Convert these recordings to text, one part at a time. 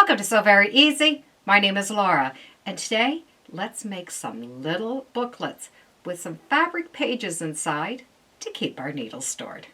Welcome to So Very Easy. My name is Laura, and today let's make some little booklets with some fabric pages inside to keep our needles stored.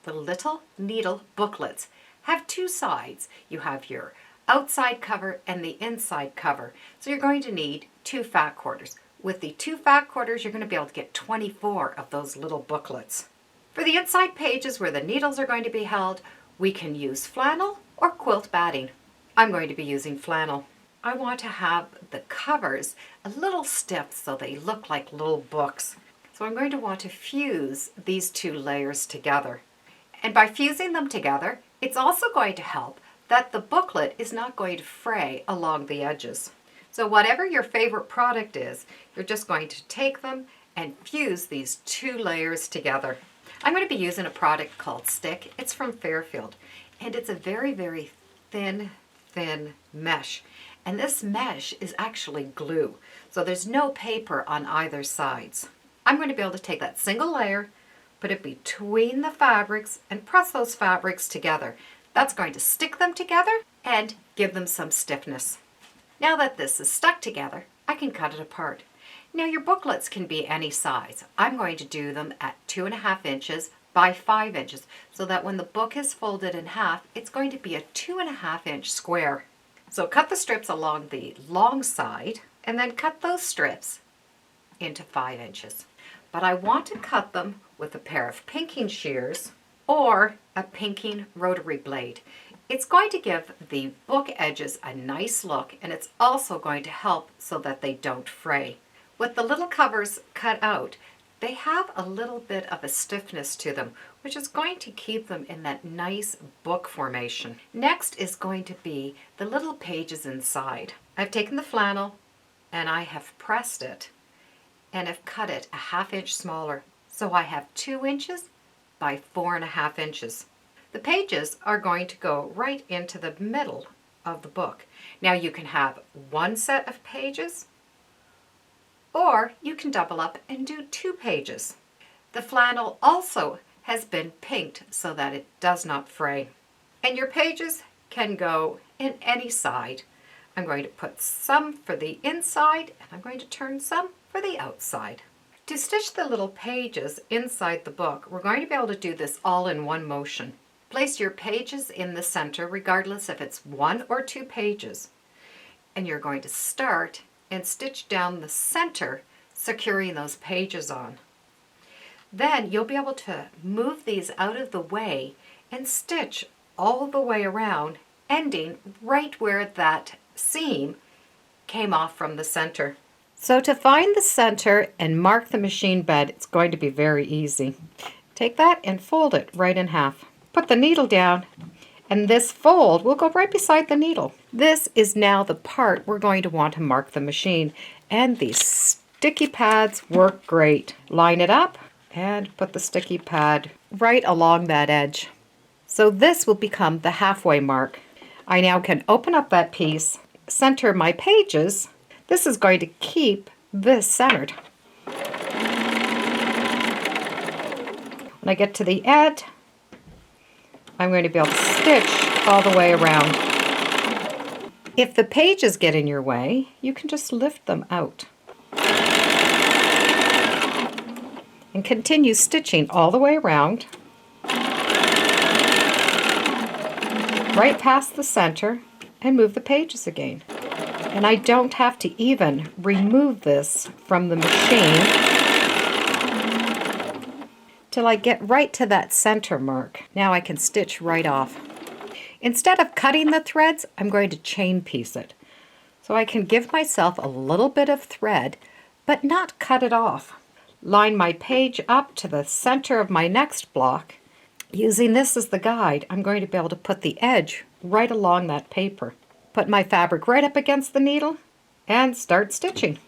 The little needle booklets have two sides. You have your outside cover and the inside cover. So you're going to need two fat quarters. With the two fat quarters, you're going to be able to get 24 of those little booklets. For the inside pages where the needles are going to be held, we can use flannel or quilt batting. I'm going to be using flannel. I want to have the covers a little stiff so they look like little books. So I'm going to want to fuse these two layers together. And by fusing them together, it's also going to help that the booklet is not going to fray along the edges. So whatever your favorite product is, you're just going to take them and fuse these two layers together. I'm going to be using a product called Stick. It's from Fairfield, and it's a very, very thin mesh. And this mesh is actually glue, so there's no paper on either sides. I'm going to be able to take that single layer, put it between the fabrics, and press those fabrics together. That's going to stick them together and give them some stiffness. Now that this is stuck together, I can cut it apart. Now your booklets can be any size. I'm going to do them at 2.5 inches by 5 inches, so that when the book is folded in half, it's going to be a 2.5 inch square. So cut the strips along the long side and then cut those strips into 5 inches. But I want to cut them with a pair of pinking shears or a pinking rotary blade. It's going to give the book edges a nice look, and it's also going to help so that they don't fray. With the little covers cut out, they have a little bit of a stiffness to them, which is going to keep them in that nice book formation. Next is going to be the little pages inside. I've taken the flannel and I have pressed it and have cut it a 1/2 inch smaller. So I have 2 inches by 4.5 inches. The pages are going to go right into the middle of the book. Now you can have one set of pages, or you can double up and do 2 pages. The flannel also has been pinked so that it does not fray. And your pages can go in any side. I'm going to put some for the inside, and I'm going to turn some for the outside. To stitch the little pages inside the book, we're going to be able to do this all in one motion. Place your pages in the center, regardless if it's 1 or 2 pages. And you're going to start and stitch down the center, securing those pages on. Then you'll be able to move these out of the way and stitch all the way around, ending right where that seam came off from the center. So to find the center and mark the machine bed, it's going to be very easy. Take that and fold it right in half. Put the needle down, and this fold will go right beside the needle. This is now the part we're going to want to mark the machine, and these sticky pads work great. Line it up and put the sticky pad right along that edge. So this will become the halfway mark. I now can open up that piece, center my pages. This is going to keep this centered. When I get to the end, I'm going to be able to stitch all the way around. If the pages get in your way, you can just lift them out. And continue stitching all the way around, right past the center, and move the pages again. And I don't have to even remove this from the machine till I get right to that center mark. Now I can stitch right off. Instead of cutting the threads, I'm going to chain piece it. So I can give myself a little bit of thread, but not cut it off. Line my page up to the center of my next block. Using this as the guide, I'm going to be able to put the edge right along that paper. Put my fabric right up against the needle and start stitching.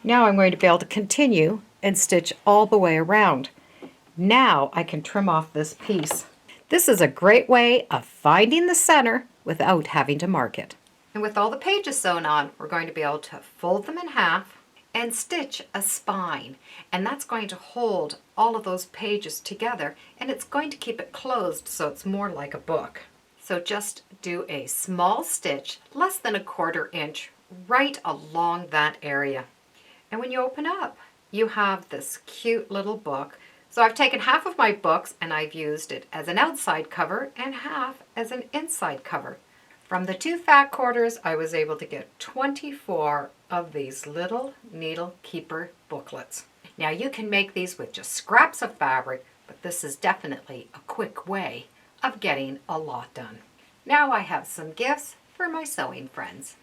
Now I'm going to be able to continue and stitch all the way around. Now I can trim off this piece. This is a great way of finding the center without having to mark it. And with all the pages sewn on, we're going to be able to fold them in half and stitch a spine. And that's going to hold all of those pages together, and it's going to keep it closed so it's more like a book. So just do a small stitch, less than 1/4 inch, right along that area. And when you open up, you have this cute little book. So I've taken half of my books and I've used it as an outside cover and half as an inside cover. From the 2 fat quarters, I was able to get 24 of these little needle keeper booklets. Now you can make these with just scraps of fabric, but this is definitely a quick way of getting a lot done. Now I have some gifts for my sewing friends.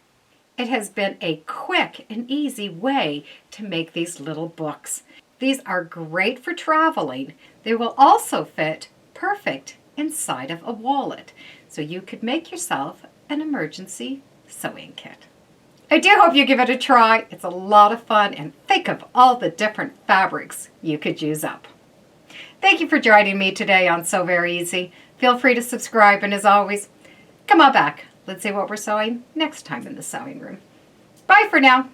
It has been a quick and easy way to make these little books. These are great for traveling. They will also fit perfect inside of a wallet, so you could make yourself an emergency sewing kit. I do hope you give it a try. It's a lot of fun, and think of all the different fabrics you could use up. Thank you for joining me today on Sew Very Easy. Feel free to subscribe, and as always, come on back. Let's see what we're sewing next time in the sewing room. Bye for now.